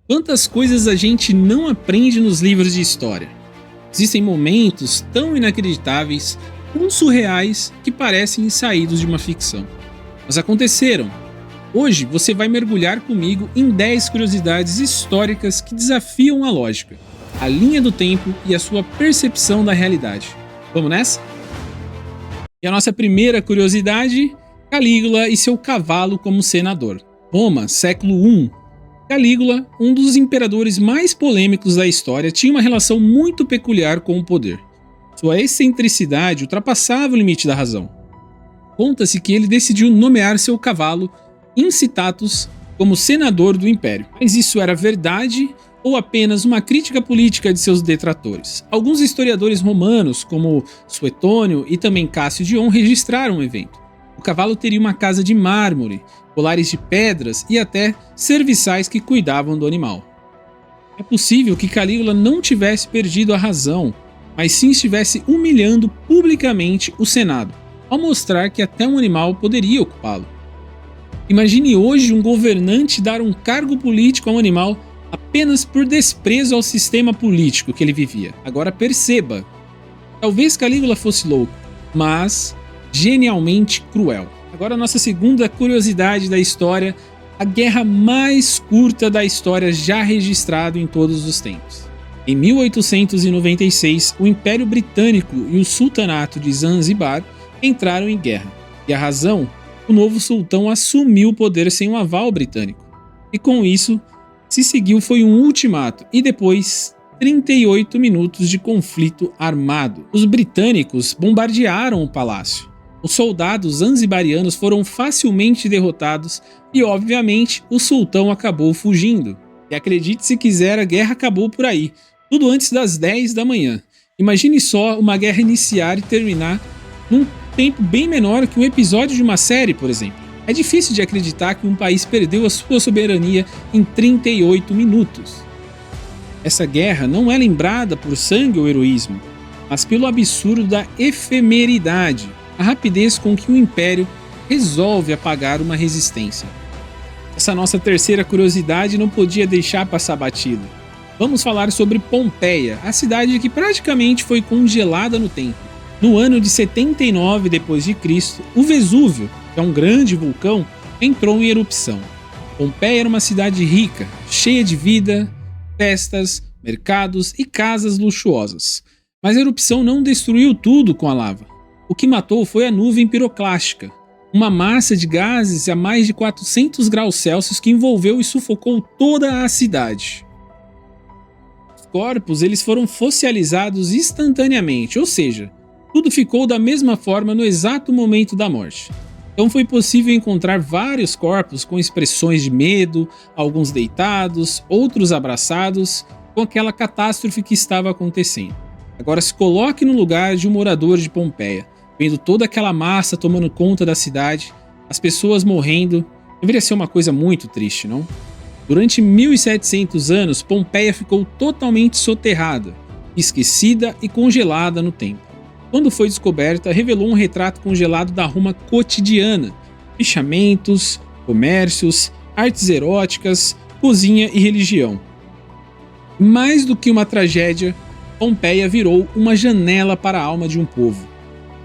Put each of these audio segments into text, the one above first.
Quantas coisas a gente não aprende nos livros de história? Existem momentos tão inacreditáveis, tão surreais, que parecem saídos de uma ficção. Mas aconteceram. Hoje você vai mergulhar comigo em 10 curiosidades históricas que desafiam a lógica, a linha do tempo e a sua percepção da realidade. Vamos nessa? E a nossa primeira curiosidade: Calígula e seu cavalo como senador. Roma, século I. Calígula, um dos imperadores mais polêmicos da história, tinha uma relação muito peculiar com o poder. Sua excentricidade ultrapassava o limite da razão. Conta-se que ele decidiu nomear seu cavalo Incitatus como senador do império. Mas isso era verdade ou apenas uma crítica política de seus detratores? Alguns historiadores romanos, como Suetônio e também Cássio Dion, registraram o evento. O cavalo teria uma casa de mármore, colares de pedras e até serviçais que cuidavam do animal. É possível que Calígula não tivesse perdido a razão, mas sim estivesse humilhando publicamente o Senado, ao mostrar que até um animal poderia ocupá-lo. Imagine hoje um governante dar um cargo político a um animal apenas por desprezo ao sistema político que ele vivia. Agora perceba, talvez Calígula fosse louco, mas genialmente cruel. Agora a nossa segunda curiosidade da história: a guerra mais curta da história já registrada em todos os tempos. Em 1896, o Império Britânico e o Sultanato de Zanzibar entraram em guerra, e a razão? O novo sultão assumiu o poder sem o aval britânico. E com isso, se seguiu foi um ultimato e depois 38 minutos de conflito armado. Os britânicos bombardearam o palácio. Os soldados zanzibarianos foram facilmente derrotados e, obviamente, o sultão acabou fugindo. E acredite se quiser, a guerra acabou por aí, tudo antes das 10 da manhã. Imagine só uma guerra iniciar e terminar num tempo bem menor que um episódio de uma série, por exemplo. É difícil de acreditar que um país perdeu a sua soberania em 38 minutos. Essa guerra não é lembrada por sangue ou heroísmo, mas pelo absurdo da efemeridade, a rapidez com que o império resolve apagar uma resistência. Essa nossa terceira curiosidade não podia deixar passar batida. Vamos falar sobre Pompeia, a cidade que praticamente foi congelada no tempo. No ano de 79 d.C., o Vesúvio, que é um grande vulcão, entrou em erupção. Pompeia era uma cidade rica, cheia de vida, festas, mercados e casas luxuosas. Mas a erupção não destruiu tudo com a lava. O que matou foi a nuvem piroclástica, uma massa de gases a mais de 400 graus Celsius que envolveu e sufocou toda a cidade. Os corpos eles foram fossilizados instantaneamente, ou seja, tudo ficou da mesma forma no exato momento da morte. Então foi possível encontrar vários corpos com expressões de medo, alguns deitados, outros abraçados, com aquela catástrofe que estava acontecendo. Agora se coloque no lugar de um morador de Pompeia, vendo toda aquela massa tomando conta da cidade, as pessoas morrendo. Deveria ser uma coisa muito triste, não? Durante 1700 anos, Pompeia ficou totalmente soterrada, esquecida e congelada no tempo. Quando foi descoberta, revelou um retrato congelado da Roma cotidiana, pichamentos, comércios, artes eróticas, cozinha e religião. Mais do que uma tragédia, Pompeia virou uma janela para a alma de um povo.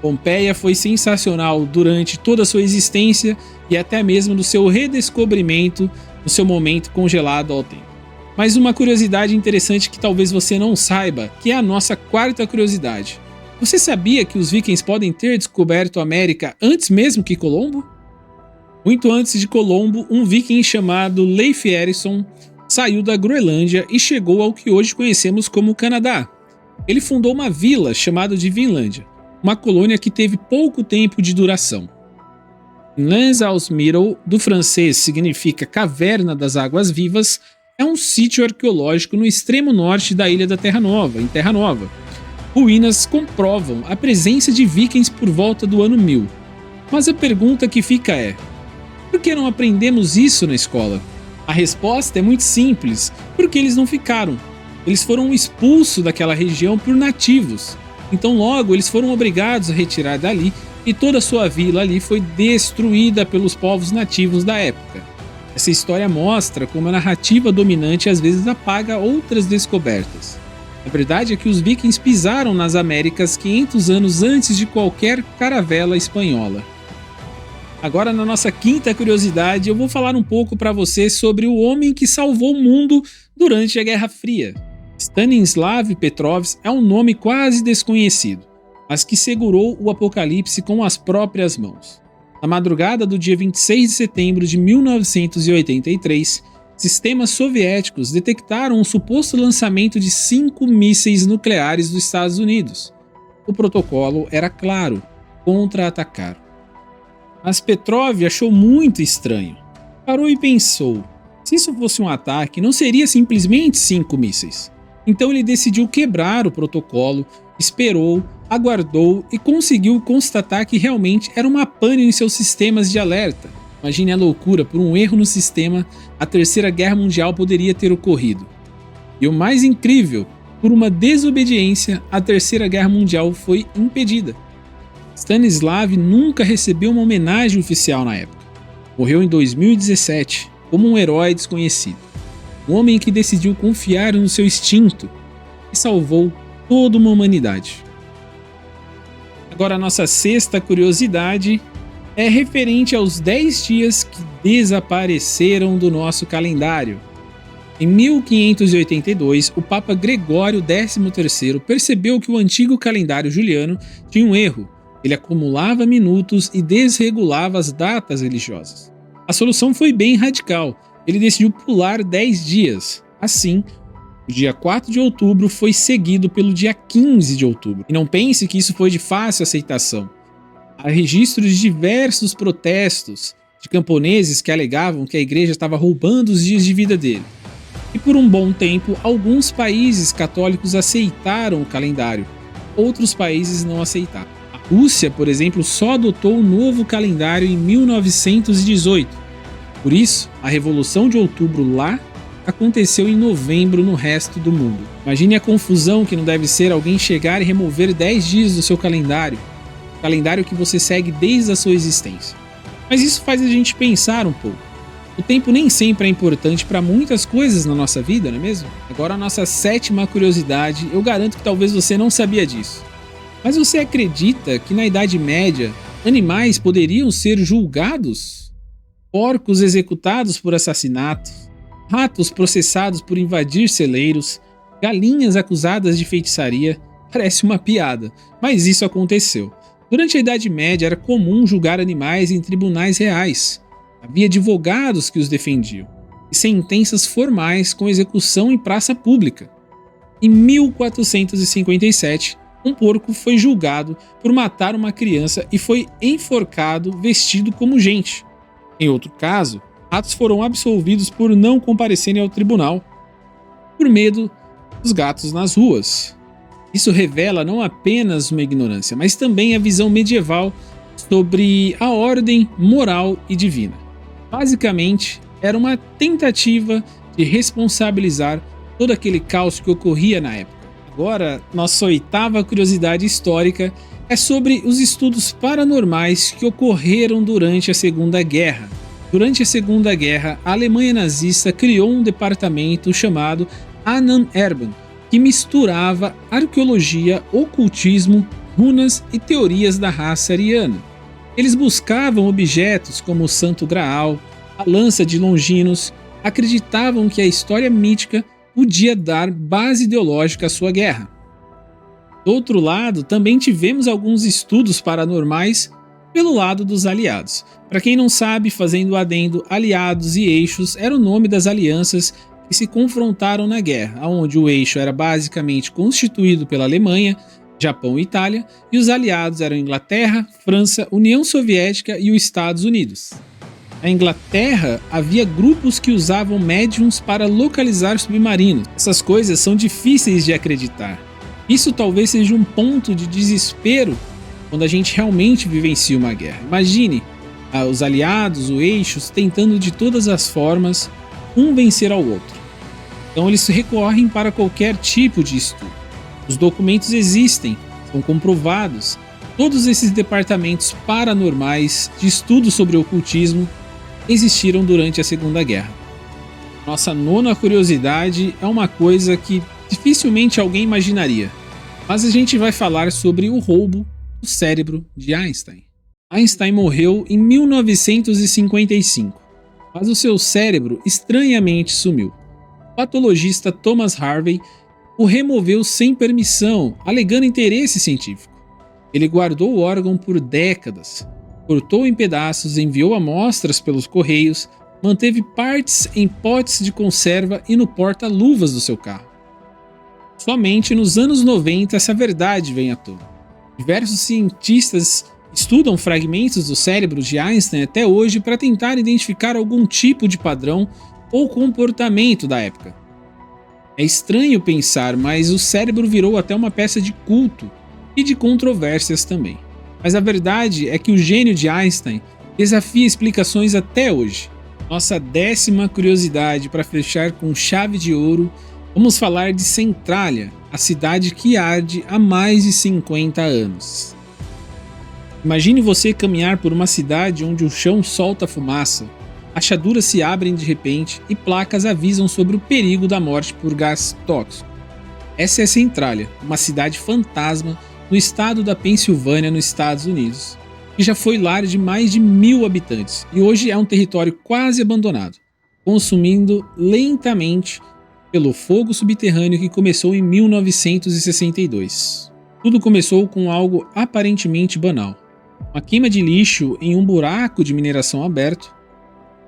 Pompeia foi sensacional durante toda a sua existência e até mesmo no seu redescobrimento, no seu momento congelado ao tempo. Mas uma curiosidade interessante que talvez você não saiba, que é a nossa quarta curiosidade. Você sabia que os vikings podem ter descoberto a América antes mesmo que Colombo? Muito antes de Colombo, um viking chamado Leif Erikson saiu da Groenlândia e chegou ao que hoje conhecemos como Canadá. Ele fundou uma vila chamada de Vinlândia, uma colônia que teve pouco tempo de duração. Lands aus Middle, do francês significa Caverna das Águas Vivas, é um sítio arqueológico no extremo norte da Ilha da Terra Nova, em Terra Nova. Ruínas comprovam a presença de vikings por volta do ano 1000. Mas a pergunta que fica é: por que não aprendemos isso na escola? A resposta é muito simples: porque eles não ficaram. Eles foram expulsos daquela região por nativos. Então logo eles foram obrigados a retirar dali e toda a sua vila ali foi destruída pelos povos nativos da época. Essa história mostra como a narrativa dominante às vezes apaga outras descobertas. A verdade é que os vikings pisaram nas Américas 500 anos antes de qualquer caravela espanhola. Agora, na nossa quinta curiosidade, eu vou falar um pouco para você sobre o homem que salvou o mundo durante a Guerra Fria. Stanislav Petrov é um nome quase desconhecido, mas que segurou o apocalipse com as próprias mãos. Na madrugada do dia 26 de setembro de 1983, sistemas soviéticos detectaram um suposto lançamento de 5 mísseis nucleares dos Estados Unidos. O protocolo era claro: contra-atacar. Mas Petrov achou muito estranho. Parou e pensou: se isso fosse um ataque, não seria simplesmente 5 mísseis. Então ele decidiu quebrar o protocolo, esperou, aguardou e conseguiu constatar que realmente era uma pane em seus sistemas de alerta. Imagine a loucura: por um erro no sistema, a Terceira Guerra Mundial poderia ter ocorrido. E o mais incrível, por uma desobediência, a Terceira Guerra Mundial foi impedida. Stanislav nunca recebeu uma homenagem oficial na época. Morreu em 2017, como um herói desconhecido. Um homem que decidiu confiar no seu instinto e salvou toda uma humanidade. Agora, a nossa sexta curiosidade é referente aos 10 dias que desapareceram do nosso calendário. Em 1582, o Papa Gregório XIII percebeu que o antigo calendário juliano tinha um erro. Ele acumulava minutos e desregulava as datas religiosas. A solução foi bem radical. Ele decidiu pular 10 dias. Assim, o dia 4 de outubro foi seguido pelo dia 15 de outubro. E não pense que isso foi de fácil aceitação. Há registros de diversos protestos de camponeses que alegavam que a igreja estava roubando os dias de vida dele. E por um bom tempo, alguns países católicos aceitaram o calendário. Outros países não aceitaram. A Rússia, por exemplo, só adotou o novo calendário em 1918. Por isso, a Revolução de Outubro lá aconteceu em novembro no resto do mundo. Imagine a confusão que não deve ser alguém chegar e remover 10 dias do seu calendário, o calendário que você segue desde a sua existência. Mas isso faz a gente pensar um pouco. O tempo nem sempre é importante para muitas coisas na nossa vida, não é mesmo? Agora, a nossa sétima curiosidade, eu garanto que talvez você não sabia disso. Mas você acredita que na Idade Média animais poderiam ser julgados? Porcos executados por assassinato, ratos processados por invadir celeiros, galinhas acusadas de feitiçaria. Parece uma piada, mas isso aconteceu. Durante a Idade Média era comum julgar animais em tribunais reais. Havia advogados que os defendiam, e sentenças formais com execução em praça pública. Em 1457, um porco foi julgado por matar uma criança e foi enforcado vestido como gente. Em outro caso, ratos foram absolvidos por não comparecerem ao tribunal, por medo dos gatos nas ruas. Isso revela não apenas uma ignorância, mas também a visão medieval sobre a ordem moral e divina. Basicamente, era uma tentativa de responsabilizar todo aquele caos que ocorria na época. Agora, nossa oitava curiosidade histórica é sobre os estudos paranormais que ocorreram durante a Segunda Guerra. Durante a Segunda Guerra, a Alemanha nazista criou um departamento chamado Ahnenerbe, que misturava arqueologia, ocultismo, runas e teorias da raça ariana. Eles buscavam objetos como o Santo Graal, a lança de Longinos, acreditavam que a história mítica podia dar base ideológica à sua guerra. Do outro lado, também tivemos alguns estudos paranormais pelo lado dos aliados. Para quem não sabe, fazendo o adendo, aliados e eixos era o nome das alianças que se confrontaram na guerra, onde o eixo era basicamente constituído pela Alemanha, Japão e Itália, e os aliados eram Inglaterra, França, União Soviética e os Estados Unidos. Na Inglaterra, havia grupos que usavam médiums para localizar submarinos. Essas coisas são difíceis de acreditar. Isso talvez seja um ponto de desespero quando a gente realmente vivencia uma guerra. Imagine os aliados, os eixos, tentando de todas as formas um vencer ao outro. Então eles recorrem para qualquer tipo de estudo. Os documentos existem, são comprovados. Todos esses departamentos paranormais de estudo sobre o ocultismo existiram durante a Segunda Guerra. Nossa nona curiosidade é uma coisa que dificilmente alguém imaginaria, mas a gente vai falar sobre o roubo do cérebro de Einstein. Einstein morreu em 1955, mas o seu cérebro estranhamente sumiu. O patologista Thomas Harvey o removeu sem permissão, alegando interesse científico. Ele guardou o órgão por décadas, cortou em pedaços, enviou amostras pelos correios, manteve partes em potes de conserva e no porta-luvas do seu carro. Somente nos anos 90 essa verdade vem à tona. Diversos cientistas estudam fragmentos do cérebro de Einstein até hoje para tentar identificar algum tipo de padrão ou comportamento da época. É estranho pensar, mas o cérebro virou até uma peça de culto e de controvérsias também. Mas a verdade é que o gênio de Einstein desafia explicações até hoje. Nossa 10ª curiosidade para fechar com chave de ouro, vamos falar de Centralia, a cidade que arde há mais de 50 anos. Imagine você caminhar por uma cidade onde o chão solta fumaça, achaduras se abrem de repente e placas avisam sobre o perigo da morte por gás tóxico. Essa é Centralia, uma cidade fantasma no estado da Pensilvânia, nos Estados Unidos, que já foi lar de mais de 1.000 habitantes e hoje é um território quase abandonado, consumindo lentamente pelo fogo subterrâneo que começou em 1962. Tudo começou com algo aparentemente banal: uma queima de lixo em um buraco de mineração aberto,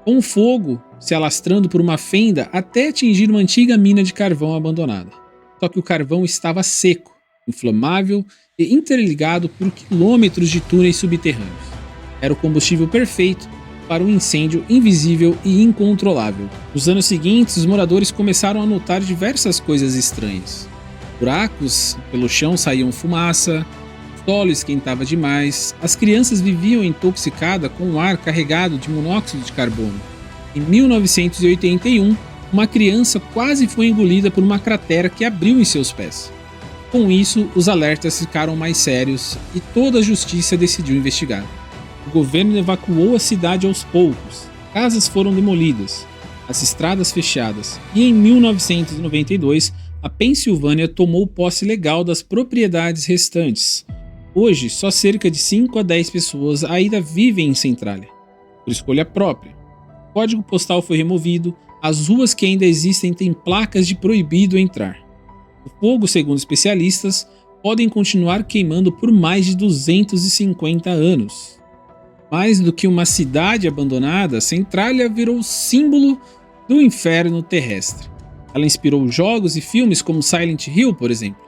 com o fogo se alastrando por uma fenda até atingir uma antiga mina de carvão abandonada. Só que o carvão estava seco, inflamável e interligado por quilômetros de túneis subterrâneos. Era o combustível perfeito para um incêndio invisível e incontrolável. Nos anos seguintes, os moradores começaram a notar diversas coisas estranhas. Buracos pelo chão saíam fumaça, o solo esquentava demais, as crianças viviam intoxicadas com o ar carregado de monóxido de carbono. Em 1981, uma criança quase foi engolida por uma cratera que abriu em seus pés. Com isso, os alertas ficaram mais sérios e toda a justiça decidiu investigar. O governo evacuou a cidade aos poucos, casas foram demolidas, as estradas fechadas, e em 1992, a Pensilvânia tomou posse legal das propriedades restantes. Hoje, só cerca de 5 a 10 pessoas ainda vivem em Centralia, por escolha própria. O código postal foi removido, as ruas que ainda existem têm placas de proibido entrar. O fogo, segundo especialistas, podem continuar queimando por mais de 250 anos. Mais do que uma cidade abandonada, Centralia virou símbolo do inferno terrestre. Ela inspirou jogos e filmes como Silent Hill, por exemplo.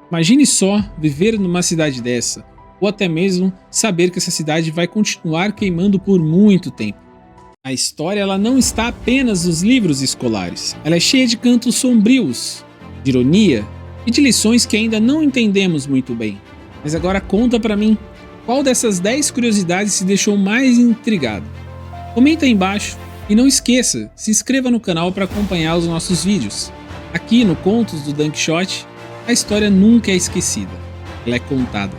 Imagine só viver numa cidade dessa, ou até mesmo saber que essa cidade vai continuar queimando por muito tempo. A história ela não está apenas nos livros escolares, ela é cheia de cantos sombrios, de ironia e de lições que ainda não entendemos muito bem. Mas agora conta pra mim, qual dessas 10 curiosidades se deixou mais intrigado? Comenta aí embaixo e não esqueça, se inscreva no canal para acompanhar os nossos vídeos. Aqui no Contos do Dunkshot, a história nunca é esquecida, ela é contada.